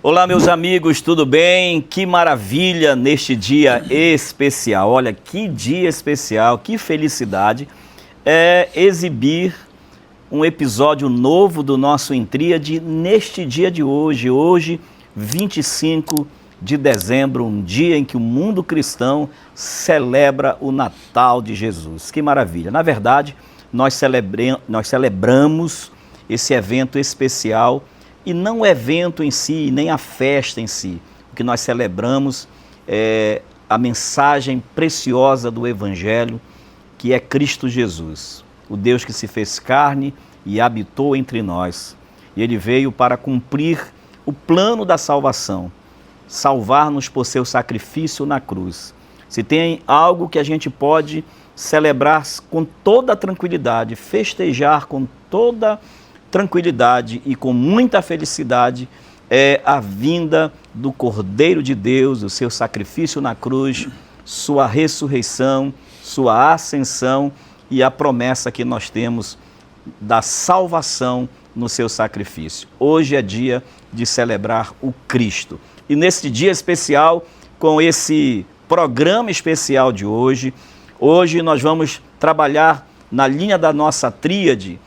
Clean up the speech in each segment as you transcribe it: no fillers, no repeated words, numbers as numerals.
Olá, meus amigos, tudo bem? Que maravilha neste dia especial. Olha, que dia especial, que felicidade é exibir um episódio novo do nosso Intríade neste dia de hoje, 25 de dezembro, um dia em que o mundo cristão celebra o Natal de Jesus. Que maravilha! Na verdade, nós celebramos esse evento especial e não o evento em si, nem a festa em si. O que nós celebramos é a mensagem preciosa do Evangelho, que é Cristo Jesus, o Deus que se fez carne e habitou entre nós. E Ele veio para cumprir o plano da salvação, salvar-nos por seu sacrifício na cruz. Se tem algo que a gente pode celebrar com toda tranquilidade, festejar com toda tranquilidade e com muita felicidade, é a vinda do Cordeiro de Deus, o seu sacrifício na cruz, sua ressurreição, sua ascensão e a promessa que nós temos da salvação no seu sacrifício. Hoje é dia de celebrar o Cristo. E nesse dia especial, com esse programa especial de hoje nós vamos trabalhar na linha da nossa tríade,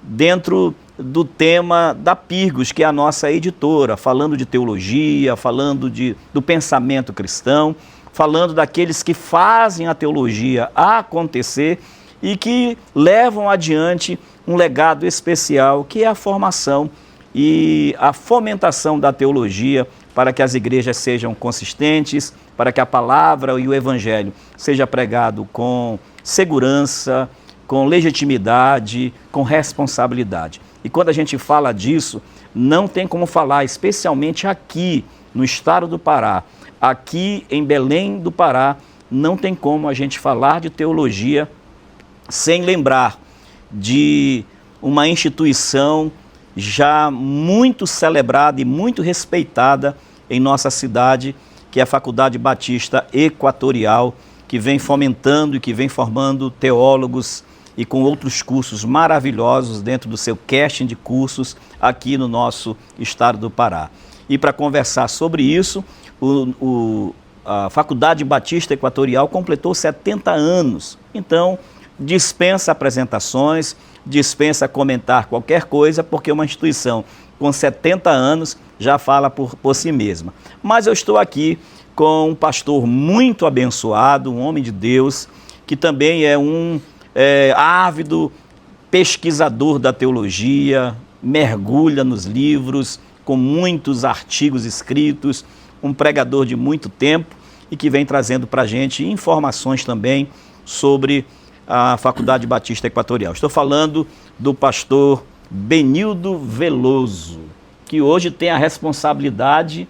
dentro do tema da Pirgos, que é a nossa editora, falando de teologia, falando do pensamento cristão, falando daqueles que fazem a teologia acontecer e que levam adiante um legado especial, que é a formação e a fomentação da teologia para que as igrejas sejam consistentes, para que a palavra e o evangelho seja pregado com segurança, com legitimidade, com responsabilidade. E quando a gente fala disso, não tem como falar, especialmente aqui no estado do Pará, aqui em Belém do Pará, não tem como a gente falar de teologia sem lembrar de uma instituição já muito celebrada e muito respeitada em nossa cidade, que é a Faculdade Batista Equatorial, que vem fomentando e que vem formando teólogos e com outros cursos maravilhosos dentro do seu casting de cursos aqui no nosso estado do Pará. E para conversar sobre isso, a Faculdade Batista Equatorial completou 70 anos. Então, dispensa apresentações, dispensa comentar qualquer coisa, porque uma instituição com 70 anos já fala por si mesma. Mas eu estou aqui com um pastor muito abençoado, um homem de Deus, que também é um ávido pesquisador da teologia, mergulha nos livros, com muitos artigos escritos, um pregador de muito tempo e que vem trazendo para a gente informações também sobre a Faculdade Batista Equatorial. Estou falando do pastor Benildo Veloso, que hoje tem a responsabilidade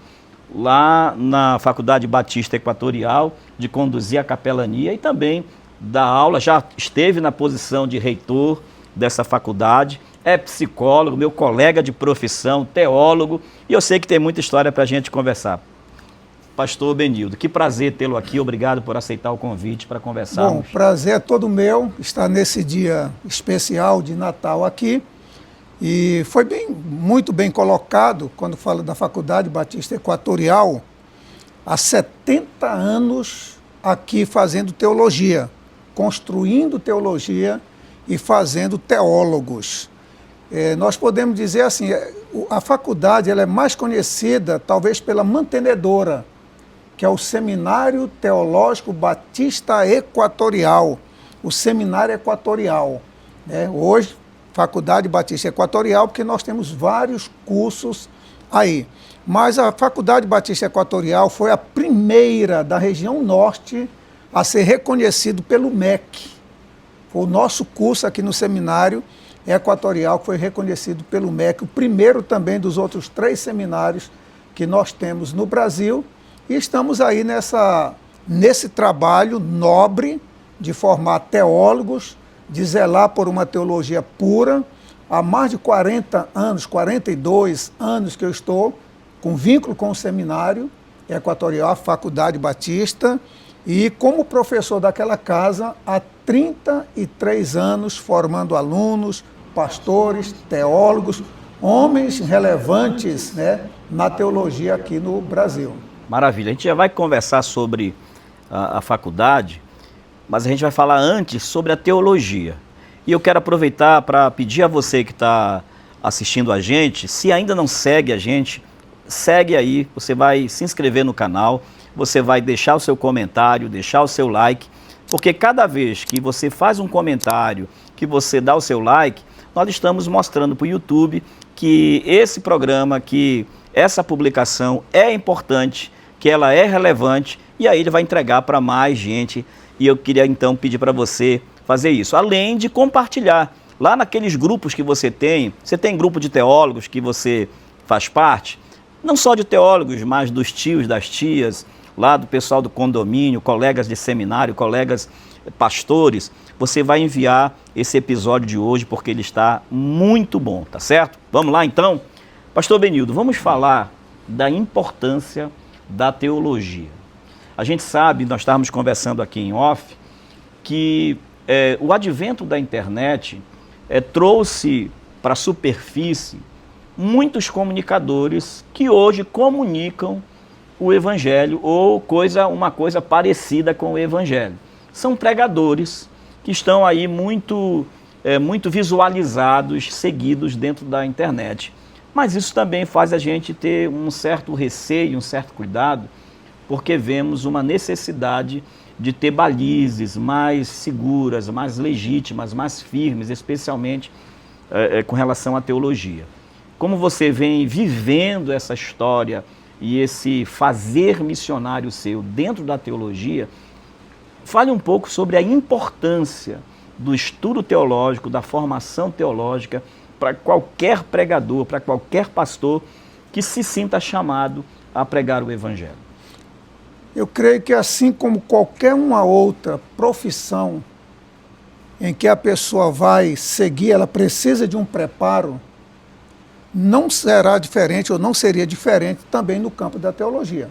lá na Faculdade Batista Equatorial de conduzir a capelania e também dar aula, já esteve na posição de reitor dessa faculdade, é psicólogo, meu colega de profissão, teólogo, e eu sei que tem muita história para a gente conversar. Pastor Benildo, que prazer tê-lo aqui, obrigado por aceitar o convite para conversarmos. Bom, prazer é todo meu estar nesse dia especial de Natal aqui, e foi muito bem colocado quando fala da Faculdade Batista Equatorial, há 70 anos aqui fazendo teologia, construindo teologia e fazendo teólogos. Nós podemos dizer assim, a faculdade ela é mais conhecida talvez pela mantenedora, que é o Seminário Teológico Batista Equatorial, o Seminário Equatorial. Hoje, Faculdade Batista Equatorial, porque nós temos vários cursos aí. Mas a Faculdade Batista Equatorial foi a primeira da região norte a ser reconhecido pelo MEC. Foi o nosso curso aqui no Seminário Equatorial que foi reconhecido pelo MEC, o primeiro também dos outros 3 seminários que nós temos no Brasil. E estamos aí nesse trabalho nobre de formar teólogos, de zelar por uma teologia pura. Há mais de 40 anos, 42 anos que eu estou com vínculo com o Seminário Equatorial, a Faculdade Batista, e como professor daquela casa há 33 anos, formando alunos, pastores, teólogos, homens relevantes, né, na teologia aqui no Brasil. Maravilha. A gente já vai conversar sobre a faculdade, mas a gente vai falar antes sobre a teologia. E eu quero aproveitar para pedir a você que está assistindo a gente, se ainda não segue a gente, segue aí, você vai se inscrever no canal, você vai deixar o seu comentário, deixar o seu like, porque cada vez que você faz um comentário, que você dá o seu like, nós estamos mostrando para o YouTube que esse programa, que essa publicação é importante, que ela é relevante, e aí ele vai entregar para mais gente. E eu queria então pedir para você fazer isso, além de compartilhar lá naqueles grupos que você tem grupo de teólogos que você faz parte, não só de teólogos, mas dos tios, das tias, lá do pessoal do condomínio, colegas de seminário, colegas pastores. Você vai enviar esse episódio de hoje porque ele está muito bom, tá certo? Vamos lá então? Pastor Benildo, vamos falar da importância da teologia. A gente sabe, nós estávamos conversando aqui em off, que o advento da internet trouxe para a superfície muitos comunicadores que hoje comunicam o Evangelho ou uma coisa parecida com o Evangelho. São pregadores que estão aí muito visualizados, seguidos dentro da internet. Mas isso também faz a gente ter um certo receio, um certo cuidado, porque vemos uma necessidade de ter balizes mais seguras, mais legítimas, mais firmes, especialmente com relação à teologia. Como você vem vivendo essa história e esse fazer missionário seu dentro da teologia, fale um pouco sobre a importância do estudo teológico, da formação teológica para qualquer pregador, para qualquer pastor que se sinta chamado a pregar o Evangelho. Eu creio que assim como qualquer uma outra profissão em que a pessoa vai seguir, ela precisa de um preparo, não será diferente ou não seria diferente também no campo da teologia.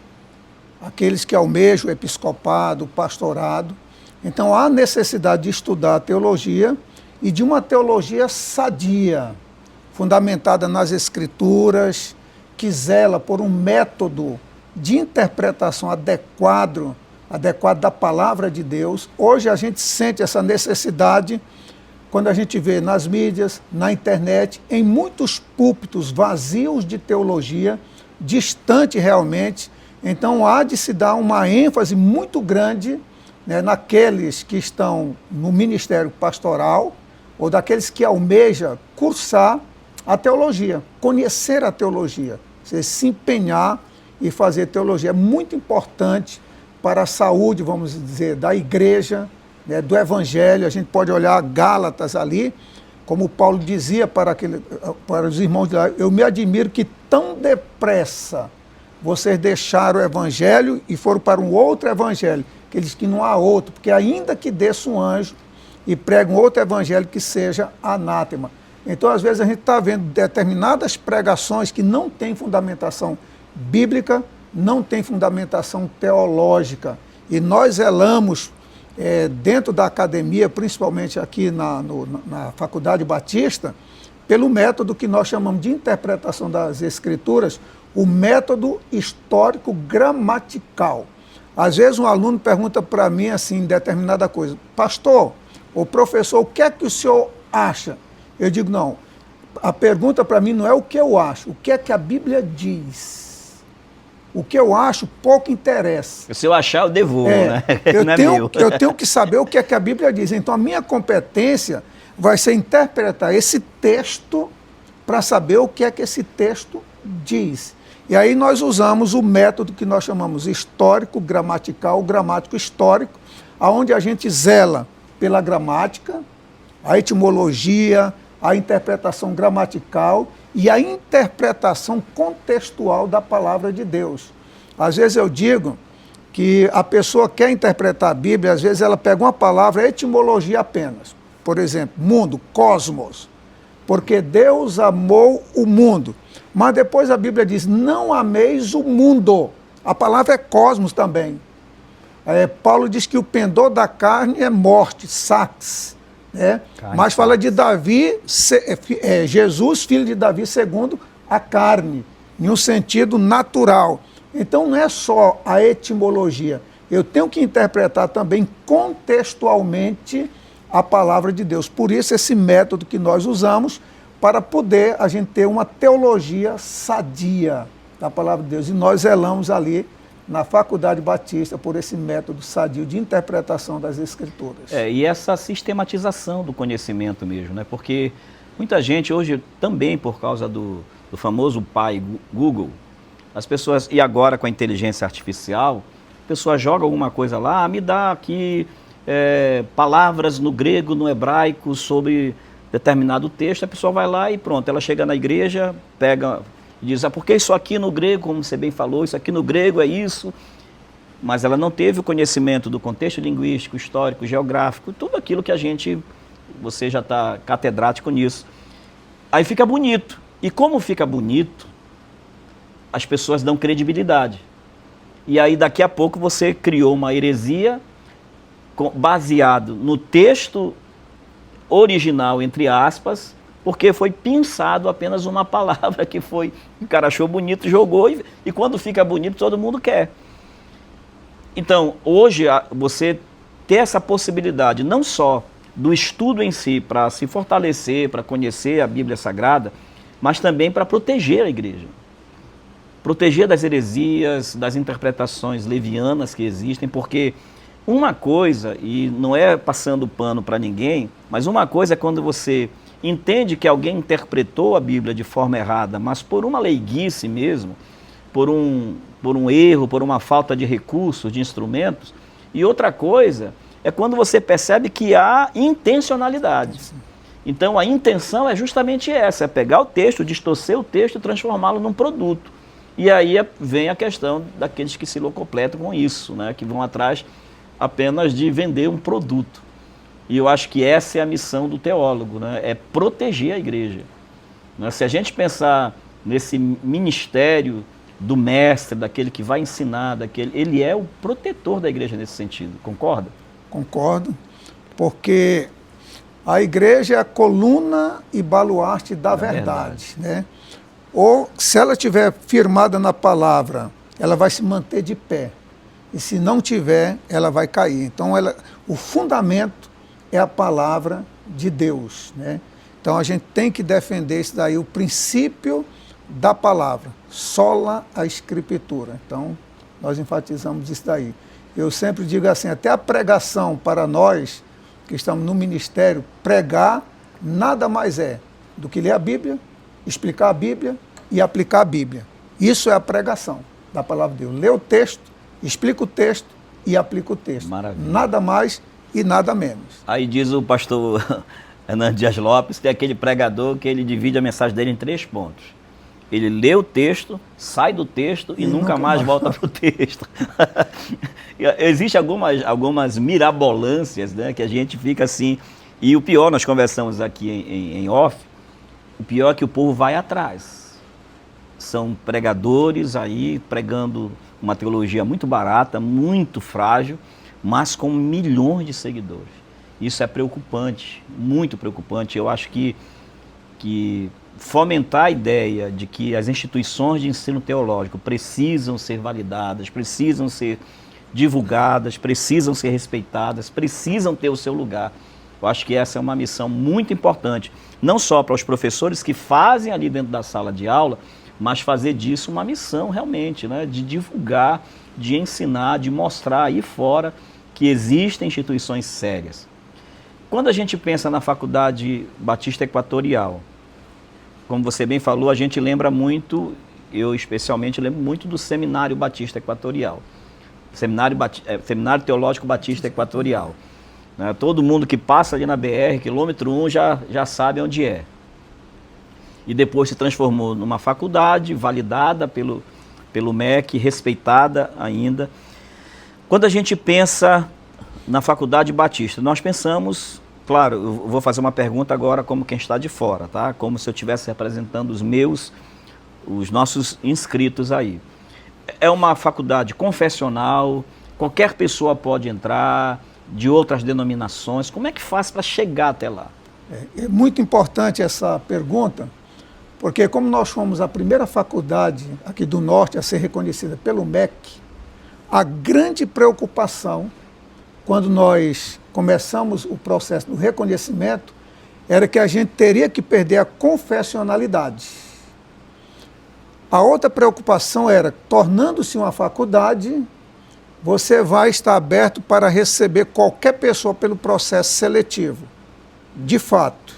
Aqueles que almejam o episcopado, o pastorado, então há necessidade de estudar a teologia e de uma teologia sadia, fundamentada nas Escrituras, que zela por um método de interpretação adequado da palavra de Deus. Hoje a gente sente essa necessidade quando a gente vê nas mídias, na internet, em muitos púlpitos vazios de teologia, distante realmente. Então há de se dar uma ênfase muito grande, né, naqueles que estão no ministério pastoral ou daqueles que almejam cursar a teologia, conhecer a teologia, se empenhar e fazer teologia. É muito importante para a saúde, vamos dizer, da igreja, né, do Evangelho. A gente pode olhar Gálatas ali, como Paulo dizia para os irmãos de lá: eu me admiro que tão depressa vocês deixaram o Evangelho e foram para um outro Evangelho. Que ele diz que não há outro, porque ainda que desça um anjo e pregue um outro Evangelho que seja anátema. Então, às vezes, a gente está vendo determinadas pregações que não têm fundamentação bíblica, não tem fundamentação teológica. E nós zelamos, dentro da academia, principalmente aqui na Faculdade Batista, pelo método que nós chamamos de interpretação das Escrituras, o método histórico-gramatical. Às vezes um aluno pergunta para mim assim, determinada coisa: pastor, ou professor, o que é que o senhor acha? Eu digo: não, a pergunta para mim não é o que eu acho, o que é que a Bíblia diz. O que eu acho pouco interessa. Se eu achar, eu devolvo, né? Eu tenho que saber o que é que a Bíblia diz. Então a minha competência vai ser interpretar esse texto para saber o que é que esse texto diz. E aí nós usamos o método que nós chamamos histórico-gramatical, o gramático histórico, onde a gente zela pela gramática, a etimologia, a interpretação gramatical e a interpretação contextual da palavra de Deus. Às vezes eu digo que a pessoa quer interpretar a Bíblia, às vezes ela pega uma palavra, etimologia apenas. Por exemplo, mundo, cosmos, porque Deus amou o mundo. Mas depois a Bíblia diz: não ameis o mundo. A palavra é cosmos também. Paulo diz que o pendor da carne é morte, sax. né? Carne Mas e fala de Davi, Jesus, filho de Davi, segundo a carne, em um sentido natural. Então não é só a etimologia, eu tenho que interpretar também contextualmente a palavra de Deus. Por isso esse método que nós usamos para poder a gente ter uma teologia sadia da palavra de Deus. E nós zelamos ali na Faculdade Batista por esse método sadio de interpretação das Escrituras. E essa sistematização do conhecimento mesmo, né? Porque muita gente hoje, também por causa do famoso pai Google, as pessoas, e agora com a inteligência artificial, a pessoa joga alguma coisa lá, me dá aqui palavras no grego, no hebraico, sobre determinado texto, a pessoa vai lá e pronto, ela chega na igreja, pega e diz, porque isso aqui no grego, como você bem falou, isso aqui no grego é isso, mas ela não teve o conhecimento do contexto linguístico, histórico, geográfico, tudo aquilo que você já está catedrático nisso. Aí fica bonito. E como fica bonito, as pessoas dão credibilidade. E aí daqui a pouco você criou uma heresia baseado no texto original, entre aspas, porque foi pensado apenas uma palavra que o cara achou bonito, jogou, e quando fica bonito todo mundo quer. Então, hoje, você ter essa possibilidade, não só do estudo em si, para se fortalecer, para conhecer a Bíblia Sagrada, mas também para proteger a igreja. Proteger das heresias, das interpretações levianas que existem, porque uma coisa, e não é passando pano para ninguém, mas uma coisa é quando você entende que alguém interpretou a Bíblia de forma errada, mas por uma leiguice mesmo, por um erro, por uma falta de recursos, de instrumentos. E outra coisa é quando você percebe que há intencionalidade. Então a intenção é justamente essa, é pegar o texto, distorcer o texto e transformá-lo num produto. E aí vem a questão daqueles que se locupletam com isso, né? Que vão atrás apenas de vender um produto. E eu acho que essa é a missão do teólogo, né? É proteger a igreja. Né? Se a gente pensar nesse ministério do mestre, daquele que vai ensinar, ele é o protetor da igreja nesse sentido, concorda? Concordo, porque a igreja é a coluna e baluarte da verdade, né? Ou, se ela estiver firmada na palavra, ela vai se manter de pé. E se não tiver, ela vai cair. Então, o fundamento é a palavra de Deus, né? Então, a gente tem que defender isso daí, o princípio da palavra, sola a escritura. Então, nós enfatizamos isso daí. Eu sempre digo assim, até a pregação para nós, que estamos no ministério, pregar nada mais é do que ler a Bíblia, explicar a Bíblia e aplicar a Bíblia. Isso é a pregação da palavra de Deus. Lê o texto, explica o texto e aplica o texto. Maravilha. Nada mais e nada menos. Aí diz o pastor Hernando Dias Lopes, tem aquele pregador que ele divide a mensagem dele em 3 pontos. Ele lê o texto, sai do texto e nunca mais volta para o texto. Existem algumas mirabolâncias, né, que a gente fica assim. E o pior, nós conversamos aqui em off, o pior é que o povo vai atrás. São pregadores aí pregando uma teologia muito barata, muito frágil, mas com milhões de seguidores. Isso é preocupante, muito preocupante. Eu acho que fomentar a ideia de que as instituições de ensino teológico precisam ser validadas, precisam ser divulgadas, precisam ser respeitadas, precisam ter o seu lugar. Eu acho que essa é uma missão muito importante, não só para os professores que fazem ali dentro da sala de aula, mas fazer disso uma missão realmente, né? De divulgar, de ensinar, de mostrar aí fora que existem instituições sérias. Quando a gente pensa na Faculdade Batista Equatorial, como você bem falou, a gente lembra muito, eu especialmente lembro muito do Seminário Batista Equatorial, Seminário Teológico Batista Equatorial. Né? Todo mundo que passa ali na BR, quilômetro 1, já sabe onde é. E depois se transformou numa faculdade validada pelo MEC, respeitada ainda. Quando a gente pensa na Faculdade Batista, nós pensamos, claro, eu vou fazer uma pergunta agora como quem está de fora, tá? Como se eu estivesse representando os nossos inscritos aí. É uma faculdade confessional, qualquer pessoa pode entrar, de outras denominações? Como é que faz para chegar até lá? É muito importante essa pergunta, porque como nós fomos a primeira faculdade aqui do Norte a ser reconhecida pelo MEC, a grande preocupação, quando nós começamos o processo do reconhecimento, era que a gente teria que perder a confessionalidade. A outra preocupação era, tornando-se uma faculdade, você vai estar aberto para receber qualquer pessoa pelo processo seletivo. De fato,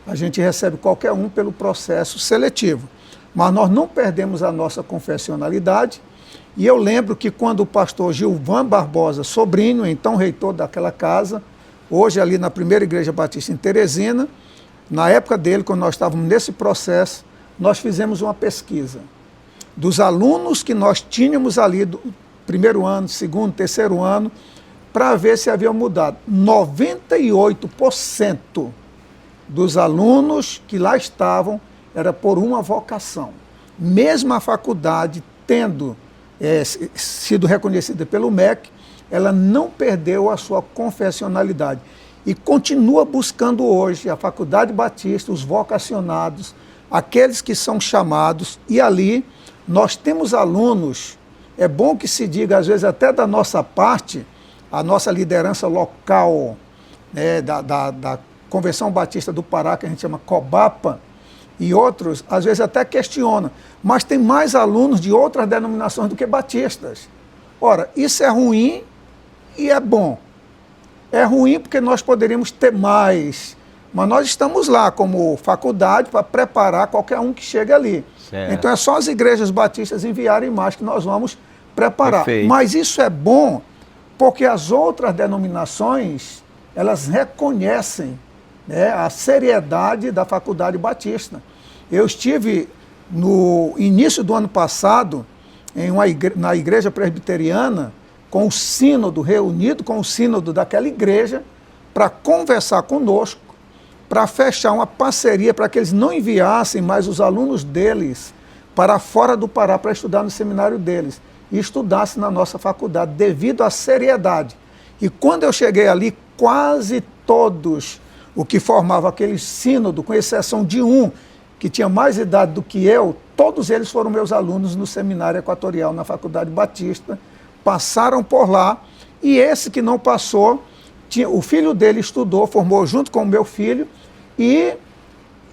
a gente recebe qualquer um pelo processo seletivo, mas nós não perdemos a nossa confessionalidade. E eu lembro que quando o pastor Gilvan Barbosa Sobrinho, então reitor daquela casa, hoje ali na primeira igreja batista em Teresina, na época dele, quando nós estávamos nesse processo, nós fizemos uma pesquisa dos alunos que nós tínhamos ali do primeiro ano, segundo, terceiro ano, para ver se havia mudado. 98% dos alunos que lá estavam era por uma vocação. Mesmo a faculdade tendo sido reconhecida pelo MEC, ela não perdeu a sua confessionalidade e continua buscando hoje a Faculdade Batista, os vocacionados, aqueles que são chamados, e ali nós temos alunos, é bom que se diga, às vezes até da nossa parte, a nossa liderança local, né, da Convenção Batista do Pará, que a gente chama COBAPA, e outros, às vezes até questiona, mas tem mais alunos de outras denominações do que batistas. Ora, isso é ruim e é bom. É ruim porque nós poderíamos ter mais, mas nós estamos lá como faculdade para preparar qualquer um que chegue ali. Certo. Então é só as igrejas batistas enviarem mais que nós vamos preparar. Perfeito. Mas isso é bom porque as outras denominações, elas reconhecem, né, a seriedade da Faculdade Batista. Eu estive no início do ano passado na igreja presbiteriana com o sínodo, reunido com o sínodo daquela igreja, para conversar conosco, para fechar uma parceria para que eles não enviassem mais os alunos deles para fora do Pará para estudar no seminário deles e estudassem na nossa faculdade, devido à seriedade. E quando eu cheguei ali, quase todos o que formava aquele sínodo, com exceção de um que tinha mais idade do que eu, todos eles foram meus alunos no seminário equatorial, na Faculdade Batista, passaram por lá, e esse que não passou, o filho dele estudou, formou junto com o meu filho, e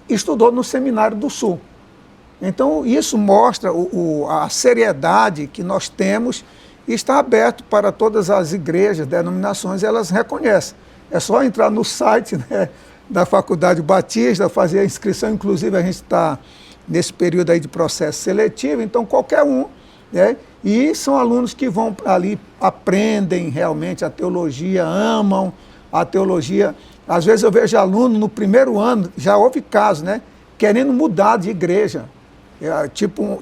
estudou no Seminário do Sul. Então isso mostra a seriedade que nós temos, e está aberto para todas as igrejas, denominações, elas reconhecem. É só entrar no site, né, da Faculdade Batista, fazer a inscrição, inclusive a gente está nesse período aí de processo seletivo, então qualquer um, né, e são alunos que vão ali, aprendem realmente a teologia, amam a teologia. Às vezes eu vejo aluno no primeiro ano, já houve casos, né, querendo mudar de igreja.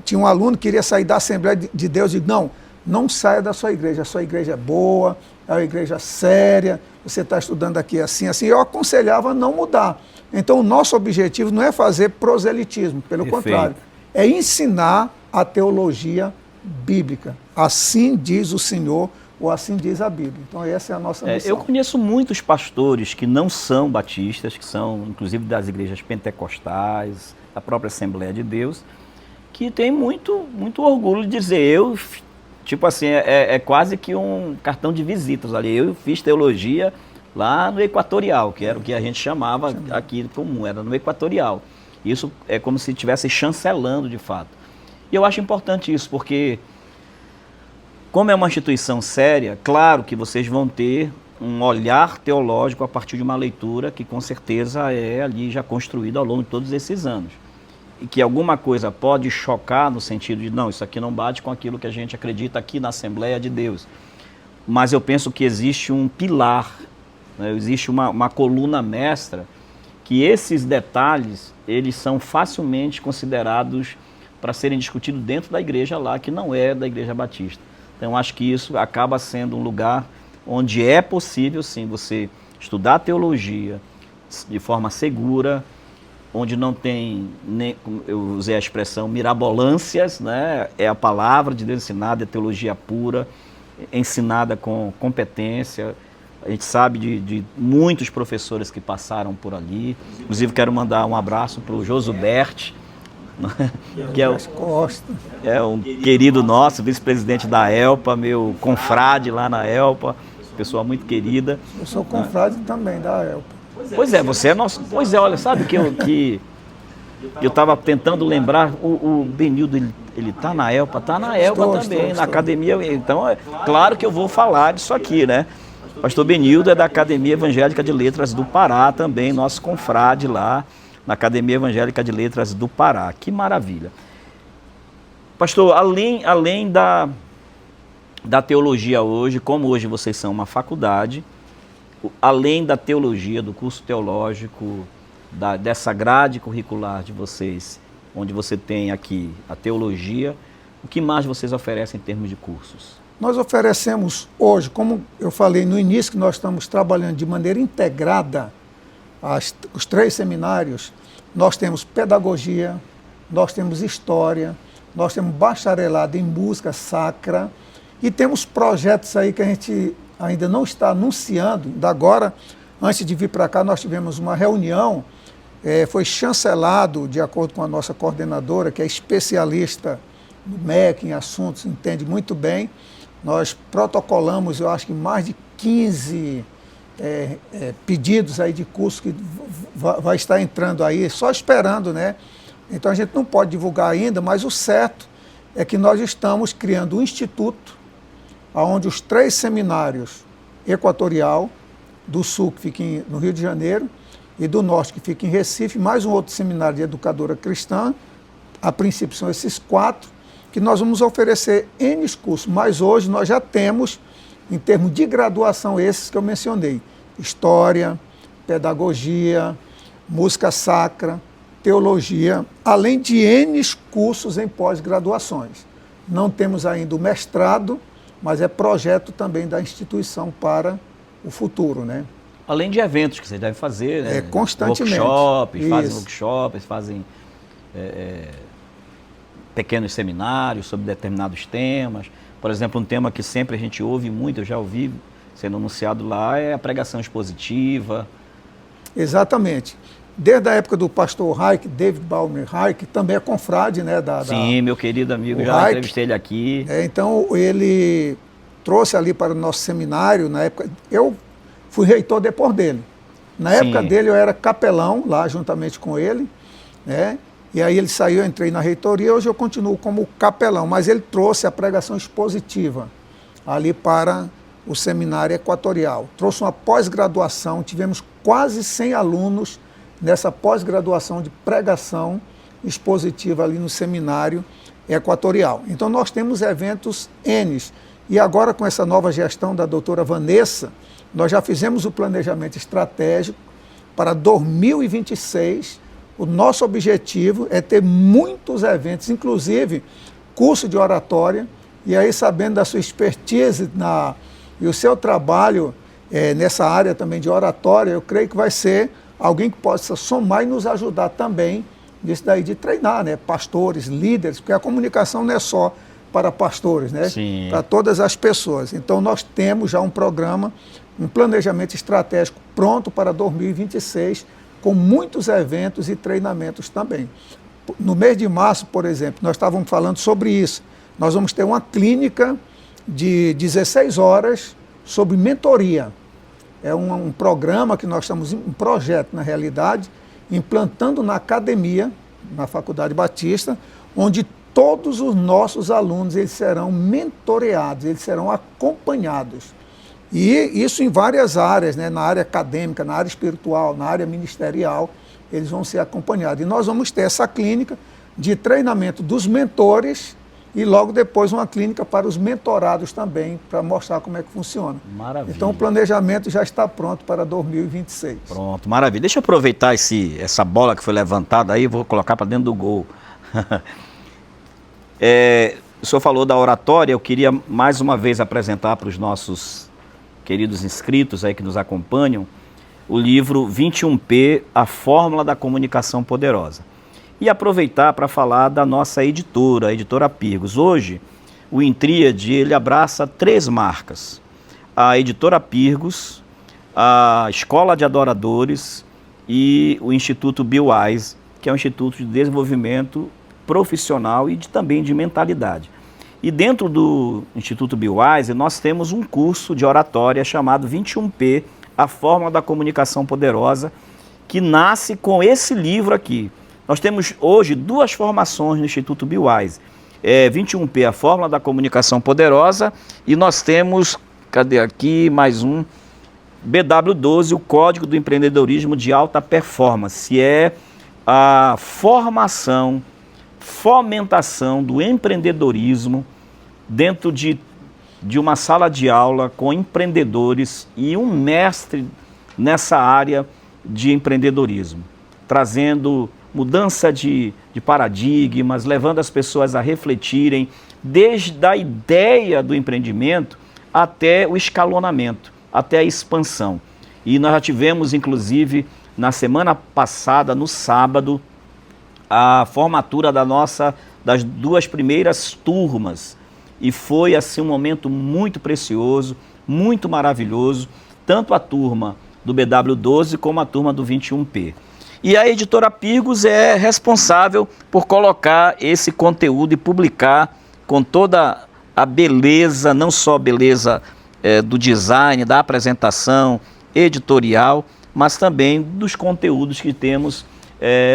Tinha um aluno que queria sair da Assembleia de Deus e digo, não saia da sua igreja, a sua igreja é boa, é uma igreja séria, você está estudando aqui assim, assim. Eu aconselhava a não mudar. Então o nosso objetivo não é fazer proselitismo, pelo contrário, é ensinar a teologia bíblica. Assim diz o Senhor, ou assim diz a Bíblia. Então essa é a nossa missão. Eu conheço muitos pastores que não são batistas, que são inclusive das igrejas pentecostais, da própria Assembleia de Deus, que tem muito orgulho de dizer, tipo assim, é quase que um cartão de visitas ali. Eu fiz teologia lá no Equatorial, que era o que a gente chamava aqui comum, era no Equatorial. Isso é como se estivesse chancelando de fato. E eu acho importante isso, porque como é uma instituição séria, claro que vocês vão ter um olhar teológico a partir de uma leitura que com certeza é ali já construída ao longo de todos esses anos. E que alguma coisa pode chocar no sentido de, não, isso aqui não bate com aquilo que a gente acredita aqui na Assembleia de Deus. Mas eu penso que existe um pilar, né, existe uma coluna mestra, que esses detalhes, eles são facilmente considerados para serem discutidos dentro da igreja lá, que não é da Igreja Batista. Então, acho que isso acaba sendo um lugar onde é possível, sim, você estudar teologia de forma segura, onde não tem, nem, eu usei a expressão, mirabolâncias, né? É a palavra de Deus ensinada, é teologia pura, ensinada com competência, A gente sabe de muitos professores que passaram por ali. Inclusive, quero mandar um abraço para o Josubert, que é um querido nosso, vice-presidente da ELPA, meu confrade lá na ELPA, pessoa muito querida. Eu sou confrade também da ELPA. Pois é, você é nosso... Pois é, olha, sabe que eu estava tentando lembrar, o Benildo, ele está na ELPA? Está na ELPA também, na academia. Então, é claro que eu vou falar disso aqui, né? O pastor Benildo é da Academia Evangélica de Letras do Pará também, nosso confrade lá na Academia Evangélica de Letras do Pará. Que maravilha. Pastor, além da teologia hoje, como hoje vocês são uma faculdade, além da teologia, do curso teológico, dessa grade curricular de vocês, onde você tem aqui a teologia, o que mais vocês oferecem em termos de cursos? Nós oferecemos hoje, como eu falei no início, que nós estamos trabalhando de maneira integrada os 3 seminários. Nós temos pedagogia, nós temos história, nós temos bacharelado em música sacra e temos projetos aí que a gente ainda não está anunciando. Da agora, antes de vir para cá, nós tivemos uma reunião, foi chancelado, de acordo com a nossa coordenadora, que é especialista no MEC, em assuntos, entende muito bem. Nós protocolamos, eu acho que mais de 15 pedidos aí de curso que vai estar entrando aí, só esperando, né? Então a gente não pode divulgar ainda, mas o certo é que nós estamos criando um instituto onde os 3 seminários, Equatorial, do Sul, que fica no Rio de Janeiro, e do Norte, que fica em Recife, mais um outro seminário de educadora cristã, a princípio são esses 4, que nós vamos oferecer N cursos, mas hoje nós já temos, em termos de graduação, esses que eu mencionei: história, pedagogia, música sacra, teologia, além de N cursos em pós-graduações. Não temos ainda o mestrado, mas é projeto também da instituição para o futuro, né? Além de eventos que vocês devem fazer, né? Constantemente. Workshops, fazem pequenos seminários sobre determinados temas. Por exemplo, um tema que sempre a gente ouve muito, eu já ouvi sendo anunciado lá, é a pregação expositiva. Exatamente. Desde a época do pastor Hayek, David Balmer Hayek, também é confrade, né? Sim, meu querido amigo, já Hayek, entrevistei ele aqui. Então, ele trouxe ali para o nosso seminário, na época, eu fui reitor depois dele. Na época dele, eu era capelão, lá juntamente com ele, né? E aí ele saiu, eu entrei na reitoria, hoje eu continuo como capelão, mas ele trouxe a pregação expositiva ali para o seminário Equatorial. Trouxe uma pós-graduação, tivemos quase 100 alunos nessa pós-graduação de pregação expositiva ali no seminário Equatorial. Então nós temos eventos N. E agora com essa nova gestão da doutora Vanessa, nós já fizemos o planejamento estratégico para 2026. O nosso objetivo é ter muitos eventos, inclusive curso de oratória, e aí sabendo da sua expertise e o seu trabalho nessa área também de oratória, eu creio que vai ser alguém que possa somar e nos ajudar também nisso daí de treinar, né? Pastores, líderes, porque a comunicação não é só para pastores, né? Sim. Para todas as pessoas. Então nós temos já um programa, um planejamento estratégico pronto para 2026, com muitos eventos e treinamentos também. No mês de março, por exemplo, nós estávamos falando sobre isso. Nós vamos ter uma clínica de 16 horas sobre mentoria. É um programa que nós estamos, um projeto, na realidade, implantando na academia, na Faculdade Batista, onde todos os nossos alunos eles serão mentoreados, eles serão acompanhados. E isso em várias áreas, né? Na área acadêmica, na área espiritual, na área ministerial, eles vão ser acompanhados. E nós vamos ter essa clínica de treinamento dos mentores e logo depois uma clínica para os mentorados também, para mostrar como é que funciona. Maravilha. Então o planejamento já está pronto para 2026. Pronto, maravilha. Deixa eu aproveitar essa bola que foi levantada aí, vou colocar para dentro do gol. O senhor falou da oratória, eu queria mais uma vez apresentar para os nossos queridos inscritos aí que nos acompanham, o livro 21P, A Fórmula da Comunicação Poderosa. E aproveitar para falar da nossa editora, a editora Pirgos. Hoje, o Intríade, ele abraça 3 marcas. A editora Pirgos, a Escola de Adoradores e o Instituto BioWise, que é um instituto de desenvolvimento profissional e também de mentalidade. E dentro do Instituto BioWise, nós temos um curso de oratória chamado 21P, a Fórmula da Comunicação Poderosa, que nasce com esse livro aqui. Nós temos hoje 2 formações no Instituto BioWise. 21P, a Fórmula da Comunicação Poderosa, e nós temos, cadê aqui, mais um, BW12, o Código do Empreendedorismo de Alta Performance, é a formação, fomentação do empreendedorismo dentro de uma sala de aula com empreendedores e um mestre nessa área de empreendedorismo, trazendo mudança de paradigmas, levando as pessoas a refletirem desde a ideia do empreendimento até o escalonamento, até a expansão. E nós já tivemos, inclusive, na semana passada, no sábado, a formatura das 2 primeiras turmas. E foi assim um momento muito precioso, muito maravilhoso, tanto a turma do BW12 como a turma do 21P. E a editora Pirgos é responsável por colocar esse conteúdo e publicar com toda a beleza, não só beleza do design, da apresentação editorial, mas também dos conteúdos que temos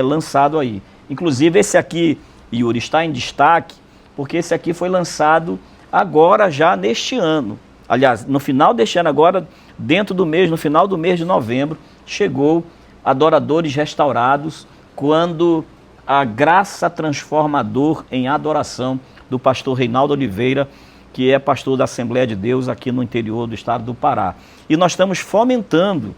lançado aí. Inclusive esse aqui, Yuri, está em destaque, porque esse aqui foi lançado agora já neste ano. Aliás, no final deste ano agora, no final do mês de novembro, chegou Adoradores Restaurados, quando a graça transformador em adoração do pastor Reinaldo Oliveira, que é pastor da Assembleia de Deus aqui no interior do estado do Pará. E nós estamos fomentando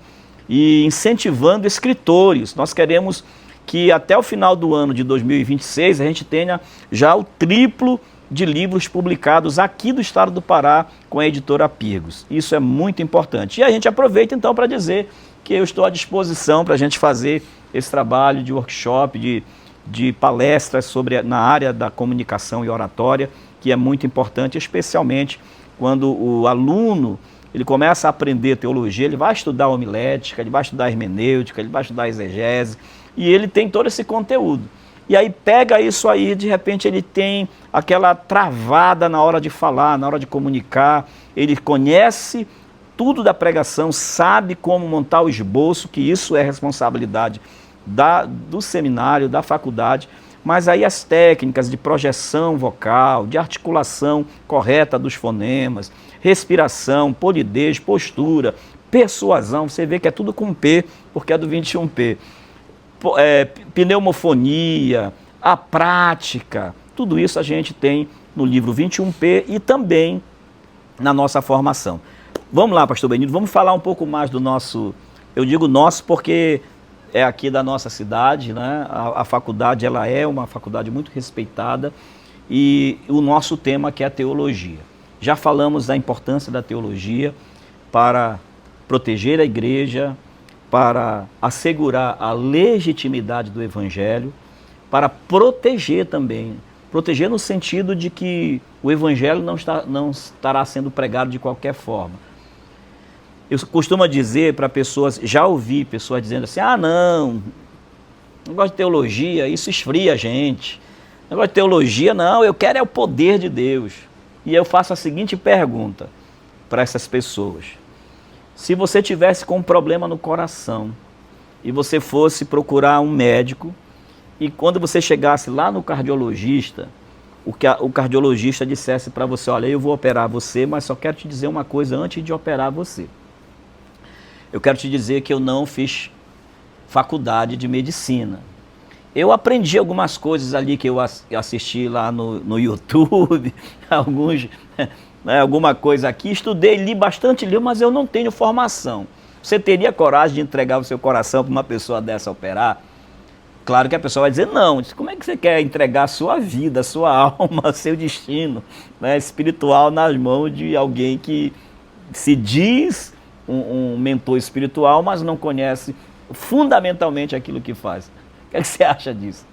e incentivando escritores. Nós queremos que até o final do ano de 2026 a gente tenha já o triplo de livros publicados aqui do estado do Pará com a editora Pirgos. Isso é muito importante. E a gente aproveita então para dizer que eu estou à disposição para a gente fazer esse trabalho de workshop, de palestras na área da comunicação e oratória, que é muito importante, especialmente quando o aluno ele começa a aprender teologia, ele vai estudar homilética, ele vai estudar hermenêutica, ele vai estudar exegese, e ele tem todo esse conteúdo. E aí pega isso aí, de repente ele tem aquela travada na hora de falar, na hora de comunicar, ele conhece tudo da pregação, sabe como montar o esboço, que isso é responsabilidade do seminário, da faculdade, mas aí as técnicas de projeção vocal, de articulação correta dos fonemas, respiração, polidez, postura, persuasão, você vê que é tudo com P, porque é do 21P. Pneumofonia, a prática, tudo isso a gente tem no livro 21P e também na nossa formação. Vamos lá, pastor Benito, vamos falar um pouco mais do nosso, eu digo nosso porque é aqui da nossa cidade, né? A faculdade ela é uma faculdade muito respeitada e o nosso tema que é a teologia. Já falamos da importância da teologia para proteger a igreja, para assegurar a legitimidade do evangelho, para proteger também. Proteger no sentido de que o evangelho não estará sendo pregado de qualquer forma. Eu costumo dizer para pessoas, já ouvi pessoas dizendo assim, não gosto de teologia, isso esfria a gente. Não gosto de teologia, não, eu quero é o poder de Deus. E eu faço a seguinte pergunta para essas pessoas. Se você tivesse com um problema no coração e você fosse procurar um médico e quando você chegasse lá no cardiologista, o cardiologista dissesse para você, olha, eu vou operar você, mas só quero te dizer uma coisa antes de operar você. Eu quero te dizer que eu não fiz faculdade de medicina. Eu aprendi algumas coisas ali que eu assisti lá no YouTube, alguma coisa aqui, estudei, li bastante livro, mas eu não tenho formação. Você teria coragem de entregar o seu coração para uma pessoa dessa operar? Claro que a pessoa vai dizer, não, como é que você quer entregar a sua vida, a sua alma, seu destino, né, espiritual nas mãos de alguém que se diz um mentor espiritual, mas não conhece fundamentalmente aquilo que faz? O que você acha disso?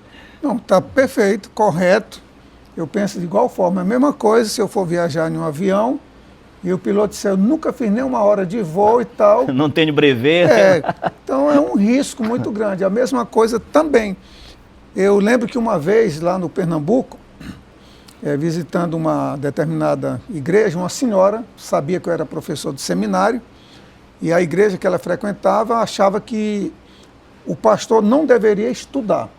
Não, está perfeito, correto. Eu penso de igual forma. A mesma coisa se eu for viajar em um avião E o piloto disse, eu nunca fiz nenhuma hora de voo e tal. Não tenho brevet. Então é um risco muito grande. A mesma coisa também. Eu lembro que uma vez lá no Pernambuco, visitando uma determinada igreja, uma senhora sabia que eu era professor de seminário, e a igreja que ela frequentava achava que o pastor não deveria estudar,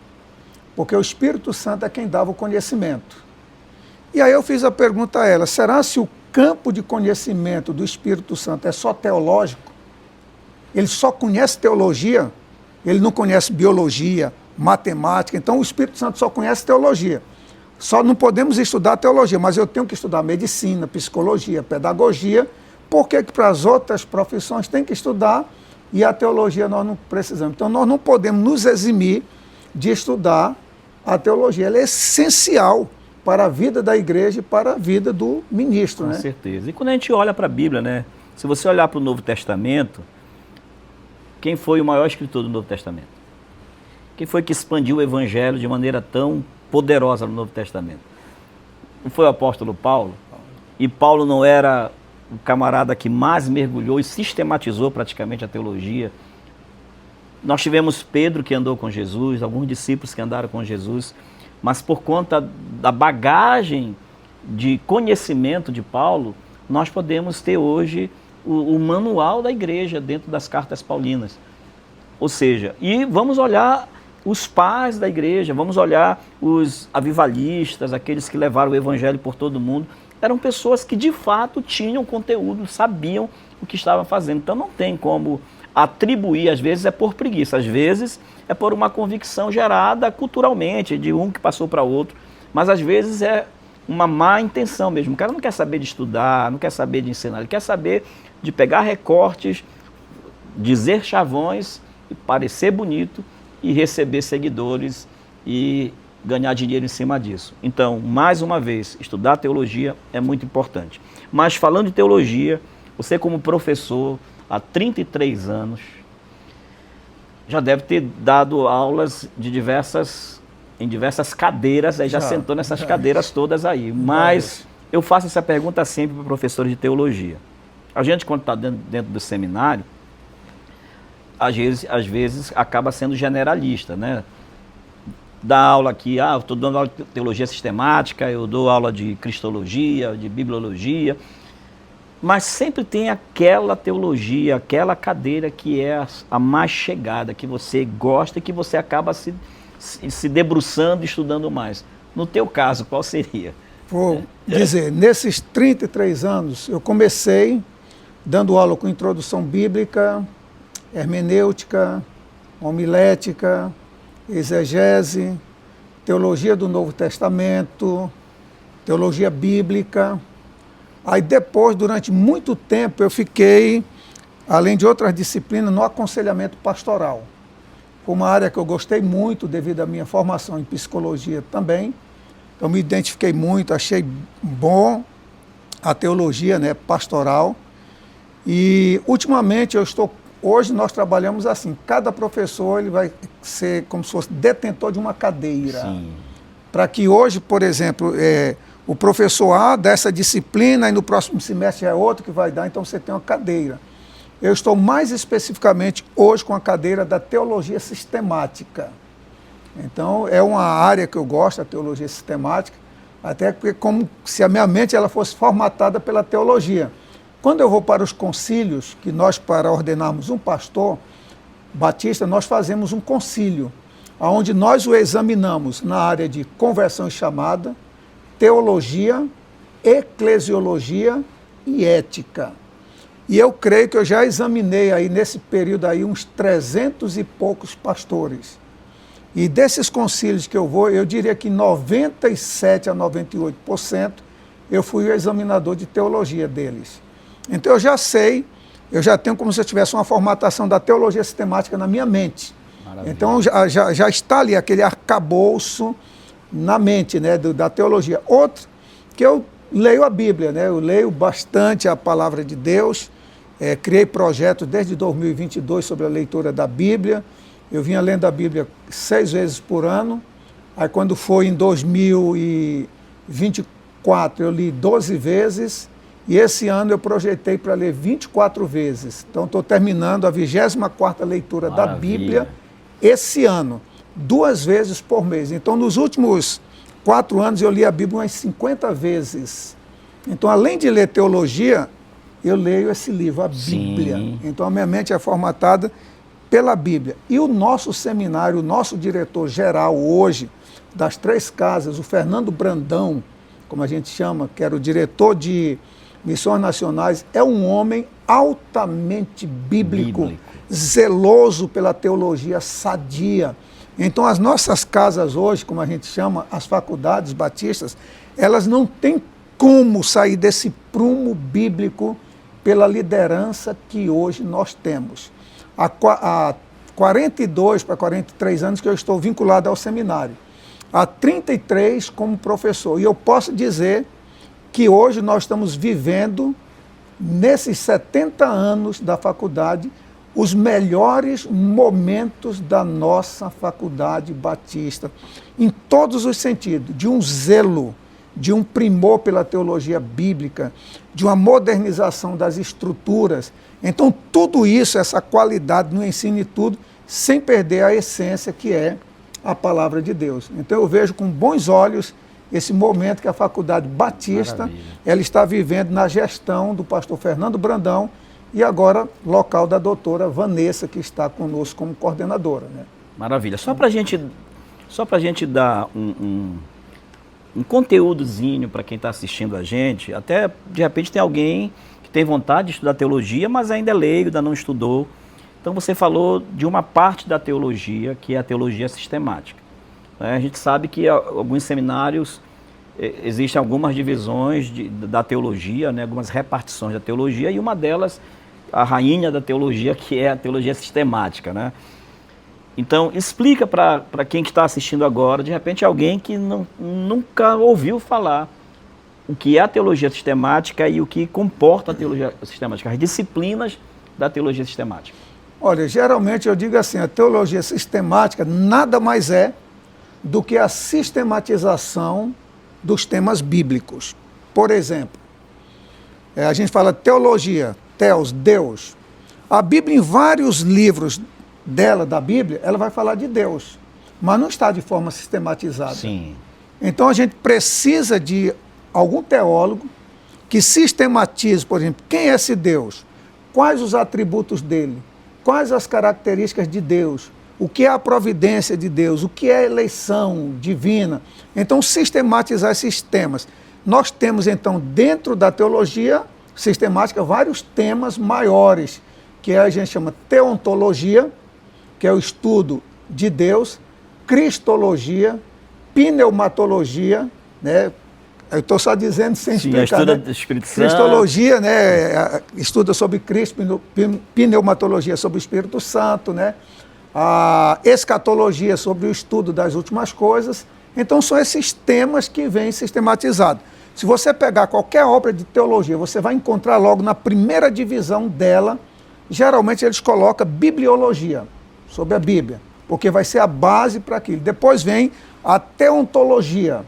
porque o Espírito Santo é quem dava o conhecimento. E aí eu fiz a pergunta a ela, será se o campo de conhecimento do Espírito Santo é só teológico? Ele só conhece teologia, ele não conhece biologia, matemática, então o Espírito Santo só conhece teologia. Só não podemos estudar teologia, mas eu tenho que estudar medicina, psicologia, pedagogia, porque para as outras profissões tem que estudar e a teologia nós não precisamos. Então nós não podemos nos eximir de estudar a teologia. Ela é essencial para a vida da igreja e para a vida do ministro. Com certeza. E quando a gente olha para a Bíblia, né? Se você olhar para o Novo Testamento, quem foi o maior escritor do Novo Testamento? Quem foi que expandiu o Evangelho de maneira tão poderosa no Novo Testamento? Não foi o apóstolo Paulo? E Paulo não era o camarada que mais mergulhou e sistematizou praticamente a teologia? Nós tivemos Pedro, que andou com Jesus, alguns discípulos que andaram com Jesus, mas por conta da bagagem de conhecimento de Paulo, nós podemos ter hoje o manual da igreja dentro das cartas paulinas. Ou seja, e vamos olhar os pais da igreja, vamos olhar os avivalistas, aqueles que levaram o evangelho por todo mundo, eram pessoas que de fato tinham conteúdo, sabiam o que estavam fazendo. Então não tem como atribuir, às vezes é por preguiça, às vezes é por uma convicção gerada culturalmente, de um que passou para outro, mas às vezes é uma má intenção mesmo. O cara não quer saber de estudar, não quer saber de ensinar, ele quer saber de pegar recortes, dizer chavões, parecer bonito e receber seguidores e ganhar dinheiro em cima disso. Então, mais uma vez, estudar teologia é muito importante. Mas falando de teologia, você como professor, há 33 anos, já deve ter dado aulas de em diversas cadeiras, aí já sentou nessas cadeiras todas aí. Mas eu faço essa pergunta sempre para professores de teologia. A gente, quando está dentro do seminário, às vezes acaba sendo generalista, né? Dá aula aqui, eu estou dando aula de teologia sistemática, eu dou aula de cristologia, de bibliologia, mas sempre tem aquela teologia, aquela cadeira que é a mais chegada, que você gosta e que você acaba se debruçando e estudando mais. No teu caso, qual seria? Vou dizer, nesses 33 anos, eu comecei dando aula com introdução bíblica, hermenêutica, homilética, exegese, teologia do Novo Testamento, teologia bíblica. Aí depois, durante muito tempo, eu fiquei, além de outras disciplinas, no aconselhamento pastoral. Foi uma área que eu gostei muito devido à minha formação em psicologia também. Então me identifiquei muito, achei bom a teologia, né, pastoral. E ultimamente hoje nós trabalhamos assim, cada professor ele vai ser como se fosse detentor de uma cadeira. Para que hoje, por exemplo, o professor A dessa disciplina e no próximo semestre é outro que vai dar, então você tem uma cadeira. Eu estou mais especificamente hoje com a cadeira da teologia sistemática. Então é uma área que eu gosto, a teologia sistemática, até porque como se a minha mente ela fosse formatada pela teologia. Quando eu vou para os concílios, que nós, para ordenarmos um pastor batista, nós fazemos um concílio, onde nós o examinamos na área de conversão e chamada, teologia, eclesiologia e ética. E eu creio que eu já examinei aí nesse período aí uns 300 e poucos pastores. E desses concílios que eu vou, eu diria que 97% a 98% eu fui o examinador de teologia deles. Então eu já sei, eu já tenho como se eu tivesse uma formatação da teologia sistemática na minha mente. Maravilha. Então já está ali aquele arcabouço na mente, né, da teologia. Outro, que eu leio a Bíblia, né, eu leio bastante a palavra de Deus, criei projetos desde 2022 sobre a leitura da Bíblia, eu vinha lendo a Bíblia 6 vezes por ano, aí quando foi em 2024 eu li 12 vezes, E esse ano eu projetei para ler 24 vezes. Então estou terminando a 24ª leitura da Bíblia esse ano, 2 vezes por mês. Então nos últimos 4 anos eu li a Bíblia umas 50 vezes. Então além de ler teologia, eu leio esse livro, a Bíblia. Sim. Então a minha mente é formatada pela Bíblia. E o nosso seminário, o nosso diretor-geral hoje, das 3 casas, o Fernando Brandão, como a gente chama, que era o diretor de Missões Nacionais, é um homem altamente bíblico, zeloso pela teologia sadia. Então as nossas casas hoje, como a gente chama, as faculdades batistas, elas não têm como sair desse prumo bíblico pela liderança que hoje nós temos. Há 42 para 43 anos que eu estou vinculado ao seminário. Há 33 como professor. E eu posso dizer que hoje nós estamos vivendo, nesses 70 anos da faculdade, os melhores momentos da nossa faculdade batista, em todos os sentidos, de um zelo, de um primor pela teologia bíblica, de uma modernização das estruturas. Então, tudo isso, essa qualidade no ensino e tudo, sem perder a essência que é a palavra de Deus. Então, eu vejo com bons olhos esse momento que a Faculdade Batista ela está vivendo na gestão do pastor Fernando Brandão e agora local da doutora Vanessa, que está conosco como coordenadora. Né? Maravilha. Só para a gente dar um conteúdozinho para quem está assistindo a gente, até de repente tem alguém que tem vontade de estudar teologia, mas ainda é leigo, ainda não estudou. Então você falou de uma parte da teologia, que é a teologia sistemática. A gente sabe que alguns seminários existem algumas divisões da teologia, né, algumas repartições da teologia, e uma delas, a rainha da teologia, que é a teologia sistemática. Né? Então, explica para quem está assistindo agora, de repente alguém que nunca ouviu falar o que é a teologia sistemática e o que comporta a teologia sistemática, as disciplinas da teologia sistemática. Olha, geralmente eu digo assim, a teologia sistemática nada mais é do que a sistematização dos temas bíblicos. Por exemplo, a gente fala teologia, Theos, Deus. A Bíblia, em vários livros dela, da Bíblia, ela vai falar de Deus, mas não está de forma sistematizada. Sim. Então a gente precisa de algum teólogo que sistematize, por exemplo, quem é esse Deus? Quais os atributos dele? Quais as características de Deus? O que é a providência de Deus? O que é a eleição divina? Então, sistematizar esses temas. Nós temos, então, dentro da teologia sistemática, vários temas maiores, que a gente chama teontologia, que é o estudo de Deus, cristologia, pneumatologia, né? Eu estou só dizendo sem explicar. Estuda né? do Espírito Santo. Cristologia, né? Estuda sobre Cristo, pneumatologia sobre o Espírito Santo, né? A escatologia sobre o estudo das últimas coisas. Então são esses temas que vêm sistematizados. Se você pegar qualquer obra de teologia, você vai encontrar logo na primeira divisão dela, geralmente eles colocam bibliologia, sobre a Bíblia, porque vai ser a base para aquilo. Depois vem a teontologia.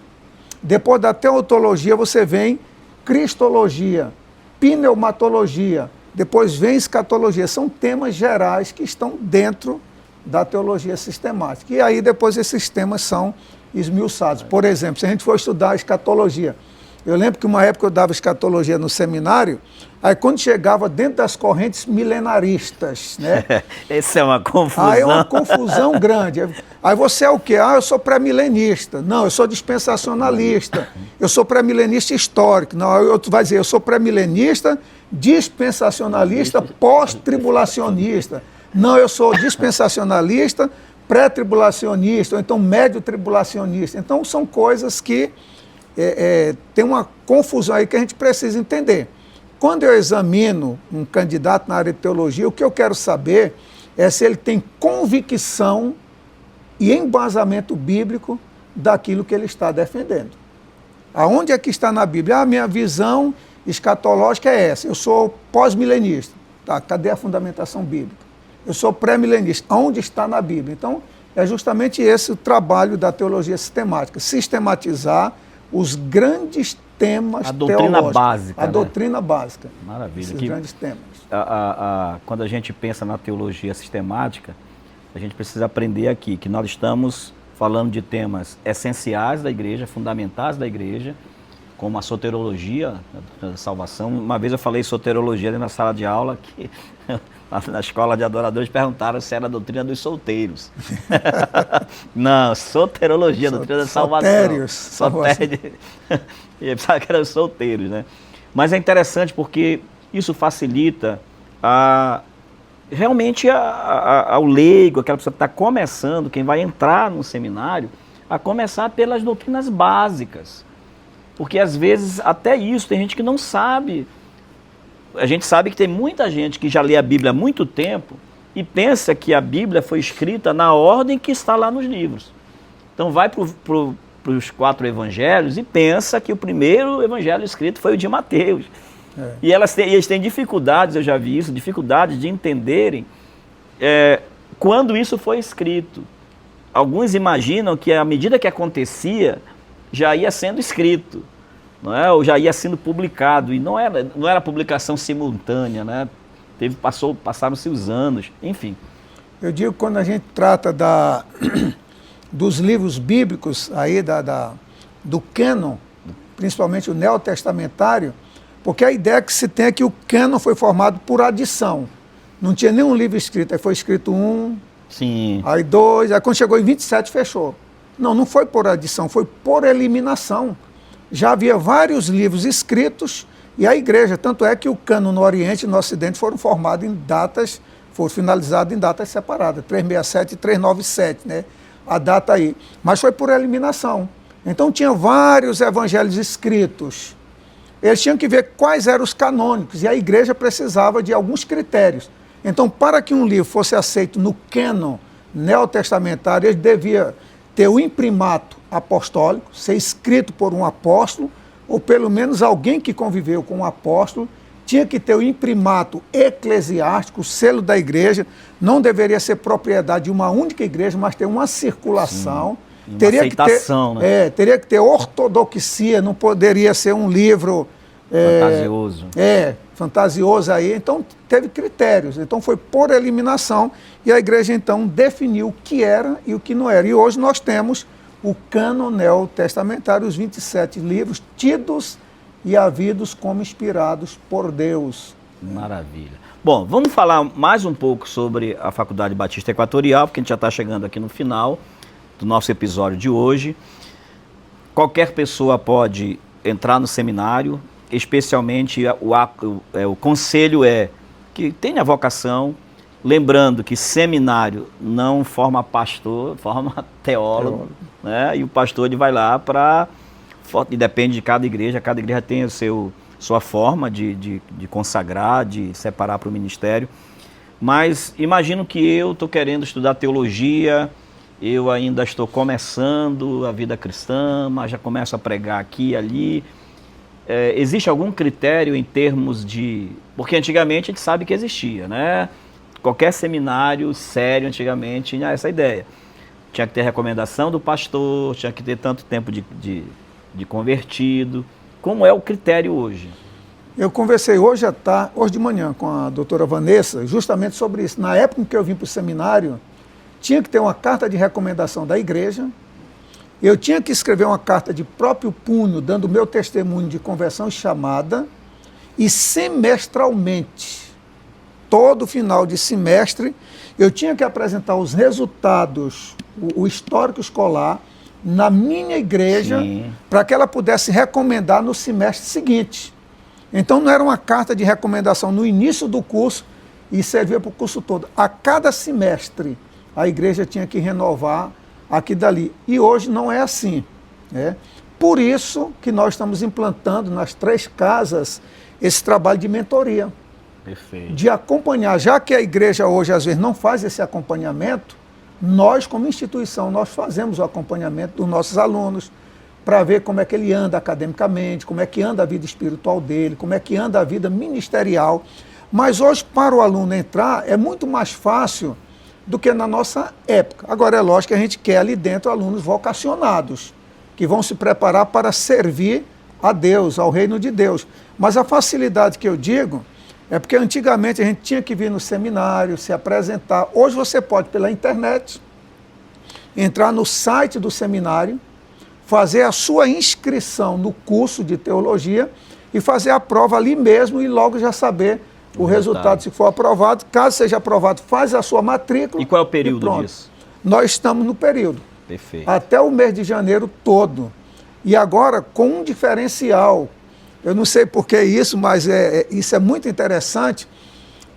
Depois da teontologia você vem cristologia, pneumatologia, depois vem escatologia. São temas gerais que estão dentro da teologia sistemática. E aí depois esses temas são esmiuçados. Por exemplo, se a gente for estudar a escatologia, eu lembro que uma época eu dava escatologia no seminário, aí quando chegava dentro das correntes milenaristas, né? Essa é uma confusão. Aí é uma confusão grande. Aí você é o quê? Ah, eu sou pré-milenista. Não, eu sou dispensacionalista. Eu sou pré-milenista histórico. Não, aí outro vai dizer, eu sou pré-milenista, dispensacionalista, pós-tribulacionista. Não, eu sou dispensacionalista, pré-tribulacionista, ou então médio-tribulacionista. Então são coisas que tem uma confusão aí que a gente precisa entender. Quando eu examino um candidato na área de teologia, o que eu quero saber é se ele tem convicção e embasamento bíblico daquilo que ele está defendendo. Aonde é que está na Bíblia? A minha visão escatológica é essa. Eu sou pós-milenista. Tá, cadê a fundamentação bíblica? Eu sou pré-milenista. Onde está na Bíblia? Então, é justamente esse o trabalho da teologia sistemática. Sistematizar os grandes temas A doutrina teológicos. básica, A né? doutrina básica. Maravilha. Esses Que, grandes temas. quando a gente pensa na teologia sistemática, a gente precisa aprender aqui que nós estamos falando de temas essenciais da igreja, fundamentais da igreja, como a soterologia, a salvação. Uma vez eu falei soterologia na sala de aula, que na escola de adoradores perguntaram se era a doutrina dos solteiros. Não, soterologia, doutrina da salvação. Sotérios. E eu pensava que eram solteiros, né? Mas é interessante porque isso facilita realmente ao leigo, aquela pessoa que está começando, quem vai entrar no seminário, a começar pelas doutrinas básicas. Porque às vezes até isso tem gente que não sabe. A gente sabe que tem muita gente que já lê a Bíblia há muito tempo e pensa que a Bíblia foi escrita na ordem que está lá nos livros. Então vai para os 4 evangelhos e pensa que o primeiro evangelho escrito foi o de Mateus. E eles têm dificuldades, eu já vi isso, dificuldades de entenderem quando isso foi escrito. Alguns imaginam que à medida que acontecia, já ia sendo escrito, não é? Ou já ia sendo publicado, e não era publicação simultânea, né? Passaram-se os anos, enfim. Eu digo que quando a gente trata dos livros bíblicos, aí do cânon, principalmente o neotestamentário, porque a ideia que se tem é que o cânon foi formado por adição. Não tinha nenhum livro escrito, aí foi escrito 1, Sim. Aí 2, aí quando chegou em 27 fechou. Não foi por adição, foi por eliminação. Já havia vários livros escritos e a igreja, tanto é que o cânon no Oriente e no Ocidente foram formados em datas, foram finalizados em datas separadas, 367 e 397, né? A data aí. Mas foi por eliminação. Então tinha vários evangelhos escritos. Eles tinham que ver quais eram os canônicos e a igreja precisava de alguns critérios. Então, para que um livro fosse aceito no cânon neotestamentário, ele devia ter o imprimato apostólico, ser escrito por um apóstolo, ou pelo menos alguém que conviveu com um apóstolo, tinha que ter o imprimato eclesiástico, o selo da igreja, não deveria ser propriedade de uma única igreja, mas ter uma circulação. Uma teria aceitação, que ter, né? Teria que ter ortodoxia, não poderia ser um livro fantasioso. Fantasioso aí. Então teve critérios. Então foi por eliminação e a igreja então definiu o que era e o que não era. E hoje nós temos o cânon neotestamentário, os 27 livros tidos e havidos como inspirados por Deus. Maravilha. Bom, vamos falar mais um pouco sobre a Faculdade Batista Equatorial, porque a gente já está chegando aqui no final do nosso episódio de hoje. Qualquer pessoa pode entrar no seminário, especialmente o conselho é que tenha vocação, lembrando que seminário não forma pastor, forma teólogo. Né? E o pastor ele vai lá e depende de cada igreja tem sua forma de consagrar, de separar para o ministério. Mas imagino que eu estou querendo estudar teologia, eu ainda estou começando a vida cristã, mas já começo a pregar aqui e ali. Existe algum critério em termos de... Porque antigamente a gente sabe que existia, né? Qualquer seminário sério antigamente tinha essa ideia. Tinha que ter recomendação do pastor, tinha que ter tanto tempo de convertido. Como é o critério hoje? Eu conversei hoje de manhã com a doutora Vanessa justamente sobre isso. Na época em que eu vim para o seminário, tinha que ter uma carta de recomendação da igreja, eu tinha que escrever uma carta de próprio punho, dando meu testemunho de conversão e chamada, e semestralmente, todo final de semestre, eu tinha que apresentar os resultados, o histórico escolar, na minha igreja, para que ela pudesse recomendar no semestre seguinte. Então não era uma carta de recomendação no início do curso e servia para o curso todo. A cada semestre, a igreja tinha que renovar aqui e dali. E hoje não é assim, né? Por isso que nós estamos implantando nas 3 casas esse trabalho de mentoria. Perfeito. De acompanhar, já que a igreja hoje às vezes não faz esse acompanhamento, nós como instituição, nós fazemos o acompanhamento dos nossos alunos para ver como é que ele anda academicamente, como é que anda a vida espiritual dele, como é que anda a vida ministerial. Mas hoje para o aluno entrar é muito mais fácil do que na nossa época. Agora é lógico que a gente quer ali dentro alunos vocacionados, que vão se preparar para servir a Deus, ao reino de Deus. Mas a facilidade que eu digo é porque antigamente a gente tinha que vir no seminário, se apresentar. Hoje você pode, pela internet, entrar no site do seminário, fazer a sua inscrição no curso de teologia e fazer a prova ali mesmo e logo já saber o resultado, se for aprovado. Caso seja aprovado, faz a sua matrícula. E qual é o período disso? Nós estamos no período. Perfeito. Até o mês de janeiro todo. E agora, com um diferencial, eu não sei por que isso, mas isso é muito interessante,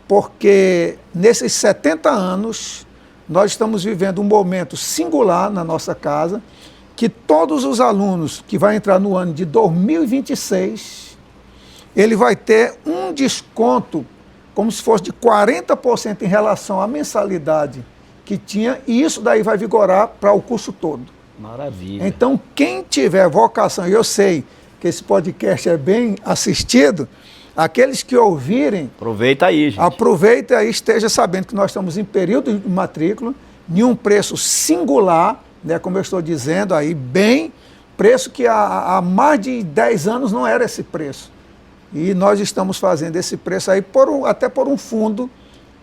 porque nesses 70 anos, nós estamos vivendo um momento singular na nossa casa, que todos os alunos que vão entrar no ano de 2026, ele vai ter um desconto como se fosse de 40% em relação à mensalidade que tinha, e isso daí vai vigorar para o curso todo. Maravilha. Então, quem tiver vocação, e eu sei que esse podcast é bem assistido, aqueles que ouvirem... Aproveita aí, gente. Aproveita aí, esteja sabendo que nós estamos em período de matrícula, em um preço singular, né, como eu estou dizendo aí, bem, preço que há mais de 10 anos não era esse preço. E nós estamos fazendo esse preço aí até por um fundo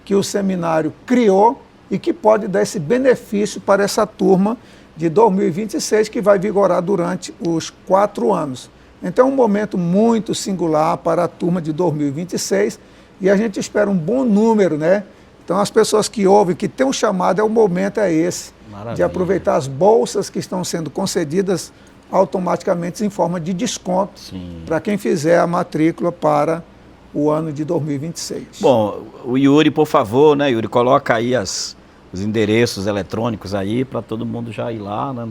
que o seminário criou e que pode dar esse benefício para essa turma de 2026, que vai vigorar durante os 4 anos. Então é um momento muito singular para a turma de 2026 e a gente espera um bom número, né? Então as pessoas que ouvem, que têm um chamado, o momento é esse. Maravilha. De aproveitar as bolsas que estão sendo concedidas automaticamente em forma de desconto para quem fizer a matrícula para o ano de 2026. Bom, o Yuri, por favor, né, Yuri, coloca aí os endereços eletrônicos aí para todo mundo já ir lá, né,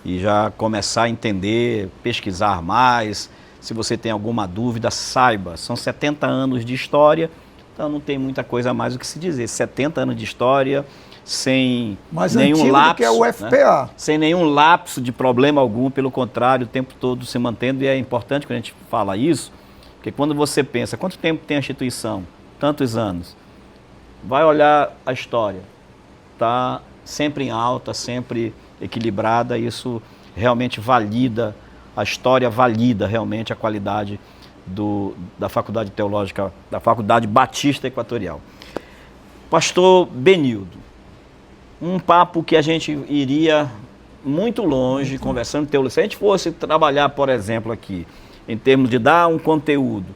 e já começar a entender, pesquisar mais. Se você tem alguma dúvida, saiba, são 70 anos de história, então não tem muita coisa mais o que se dizer. 70 anos de história, sem nenhum lapso, que é o FPA. Né? Sem nenhum lapso de problema algum, pelo contrário, o tempo todo se mantendo, e é importante que a gente fala isso, porque quando você pensa, quanto tempo tem a instituição? Tantos anos. Vai olhar a história, está sempre em alta, sempre equilibrada, isso realmente valida, a história valida realmente a qualidade da Faculdade Teológica, da Faculdade Batista Equatorial. Pastor Benildo, um papo que a gente iria muito longe, conversando teologia. Se a gente fosse trabalhar, por exemplo, aqui, em termos de dar um conteúdo,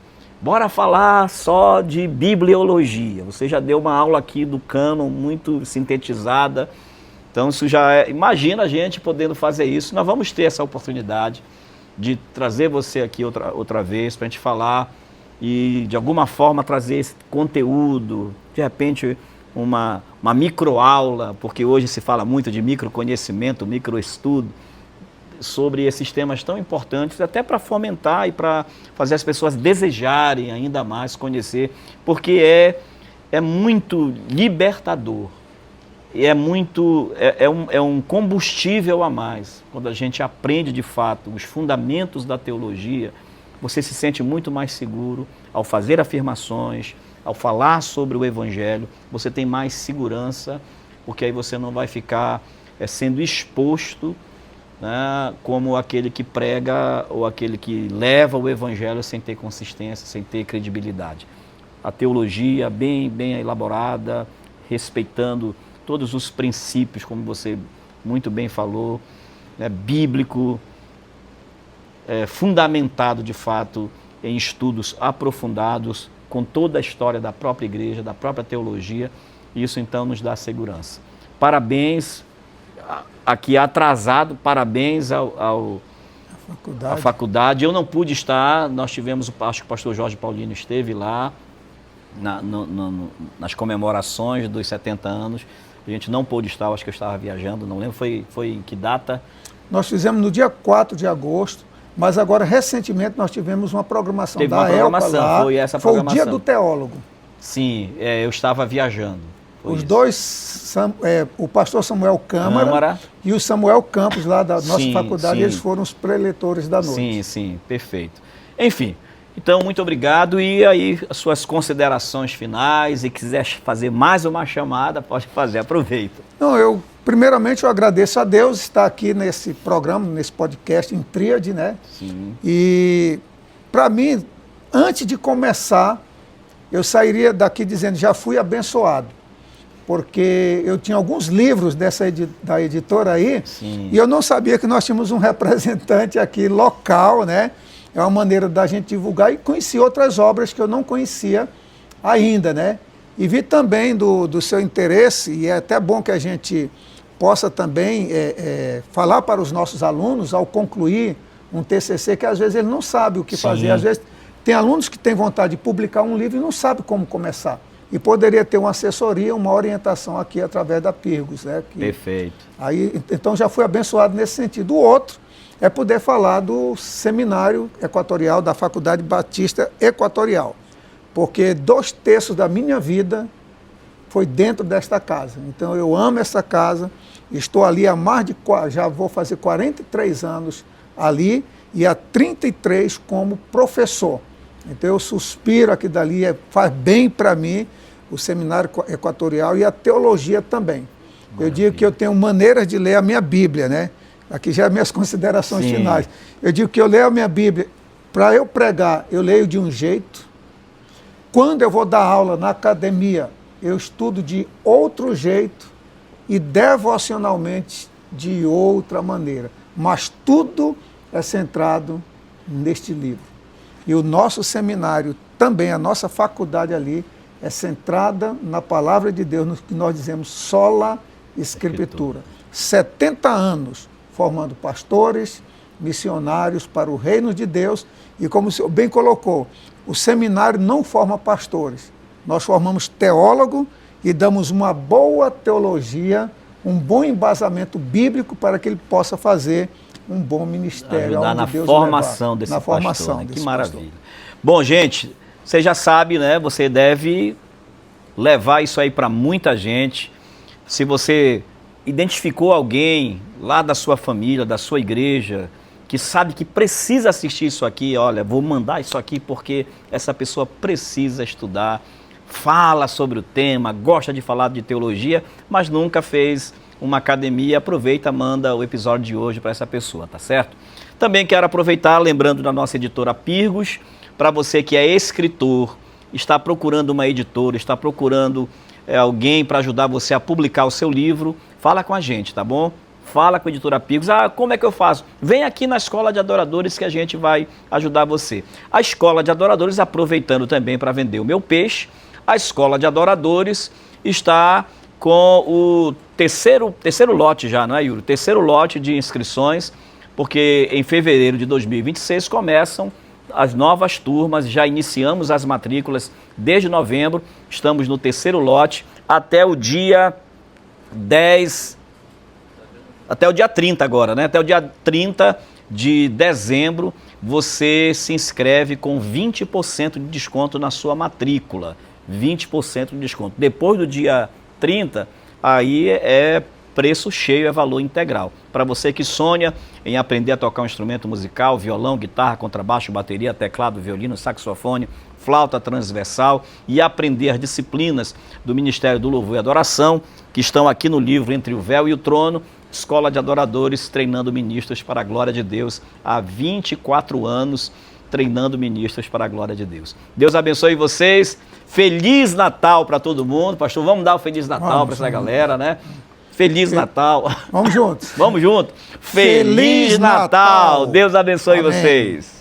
bora falar só de bibliologia. Você já deu uma aula aqui do cânon muito sintetizada, então isso já é... Imagina a gente podendo fazer isso. Nós vamos ter essa oportunidade de trazer você aqui outra vez para a gente falar e de alguma forma trazer esse conteúdo, de repente uma microaula, porque hoje se fala muito de microconhecimento, microestudo, sobre esses temas tão importantes, até para fomentar e para fazer as pessoas desejarem ainda mais conhecer, porque é muito libertador, é um combustível a mais. Quando a gente aprende de fato os fundamentos da teologia, você se sente muito mais seguro ao fazer afirmações, ao falar sobre o Evangelho, você tem mais segurança, porque aí você não vai ficar sendo exposto, né, como aquele que prega ou aquele que leva o Evangelho sem ter consistência, sem ter credibilidade. A teologia bem elaborada, respeitando todos os princípios, como você muito bem falou, né, bíblico, fundamentado de fato em estudos aprofundados, com toda a história da própria igreja, da própria teologia, isso então nos dá segurança. Parabéns, aqui atrasado, parabéns à faculdade. Eu não pude estar, nós tivemos, acho que o pastor Jorge Paulino esteve lá, nas comemorações dos 70 anos, a gente não pôde estar, acho que eu estava viajando, não lembro, foi em que data? Nós fizemos no dia 4 de agosto, mas agora, recentemente, nós tivemos uma programação Teve da uma programação, ELPA lá. foi essa Foi programação. o dia do teólogo. Sim, eu estava viajando. Os dois, o pastor Samuel Câmara e o Samuel Campos, lá da nossa faculdade, eles foram os preletores da noite. Sim, perfeito. Enfim, então, muito obrigado. E aí, as suas considerações finais, e quiser fazer mais uma chamada, pode fazer, aproveita. Não, eu Primeiramente, eu agradeço a Deus estar aqui nesse programa, nesse podcast em Tríade, né? Sim. E, para mim, antes de começar, eu sairia daqui dizendo, já fui abençoado. Porque eu tinha alguns livros da editora aí, Sim. e eu não sabia que nós tínhamos um representante aqui local, né? É uma maneira da gente divulgar, e conheci outras obras que eu não conhecia ainda, né? E vi também do seu interesse, e é até bom que a gente possa também falar para os nossos alunos, ao concluir um TCC, que às vezes ele não sabe o que fazer. Às vezes tem alunos que têm vontade de publicar um livro e não sabem como começar. E poderia ter uma assessoria, uma orientação aqui através da Pirgos, né? Perfeito. Aí, então já fui abençoado nesse sentido. O outro é poder falar do Seminário Equatorial da Faculdade Batista Equatorial, porque 2/3 da minha vida foi dentro desta casa. Então eu amo essa casa, estou ali há já vou fazer 43 anos ali e há 33 como professor. Então eu suspiro aqui dali, faz bem para mim o Seminário Equatorial e a teologia também. Maravilha. Eu digo que eu tenho maneiras de ler a minha Bíblia, né? Aqui já minhas considerações finais. Eu digo que eu leio a minha Bíblia, para eu pregar, eu leio de um jeito. Quando eu vou dar aula na academia, eu estudo de outro jeito e devocionalmente de outra maneira. Mas tudo é centrado neste livro. E o nosso seminário, também a nossa faculdade ali, é centrada na palavra de Deus, no que nós dizemos sola escritura. 70 anos formando pastores, missionários para o reino de Deus, e como o senhor bem colocou, o seminário não forma pastores. Nós formamos teólogo e damos uma boa teologia, um bom embasamento bíblico para que ele possa fazer um bom ministério. Ajudar na formação desse pastor, né? Que maravilha. Bom, gente, você já sabe, né? Você deve levar isso aí para muita gente. Se você identificou alguém lá da sua família, da sua igreja, que sabe que precisa assistir isso aqui, olha, vou mandar isso aqui porque essa pessoa precisa estudar, fala sobre o tema, gosta de falar de teologia, mas nunca fez uma academia, aproveita, manda o episódio de hoje para essa pessoa, tá certo? Também quero aproveitar, lembrando da nossa editora Pirgos, para você que é escritor, está procurando uma editora, está procurando alguém para ajudar você a publicar o seu livro, fala com a gente, tá bom? Fala com a editora Pirgos. Como é que eu faço? Vem aqui na Escola de Adoradores que a gente vai ajudar você. A Escola de Adoradores, aproveitando também para vender o meu peixe, a Escola de Adoradores está com o terceiro lote já, não é, Yuri? Terceiro lote de inscrições, porque em fevereiro de 2026 começam as novas turmas, já iniciamos as matrículas desde novembro, estamos no terceiro lote até o dia 10... Até o dia 30 agora, né? Até o dia 30 de dezembro, você se inscreve com 20% de desconto na sua matrícula. 20% de desconto. Depois do dia 30, aí é preço cheio, é valor integral. Para você que sonha em aprender a tocar um instrumento musical, violão, guitarra, contrabaixo, bateria, teclado, violino, saxofone, flauta transversal e aprender as disciplinas do Ministério do Louvor e Adoração, que estão aqui no livro Entre o Véu e o Trono, Escola de Adoradores, treinando ministros para a glória de Deus, há 24 anos, treinando ministros para a glória de Deus. Deus abençoe vocês, Feliz Natal para todo mundo, pastor, vamos dar o Feliz Natal para essa galera, né? Feliz Natal. Vamos juntos. Vamos juntos. Feliz Natal. Deus abençoe vocês.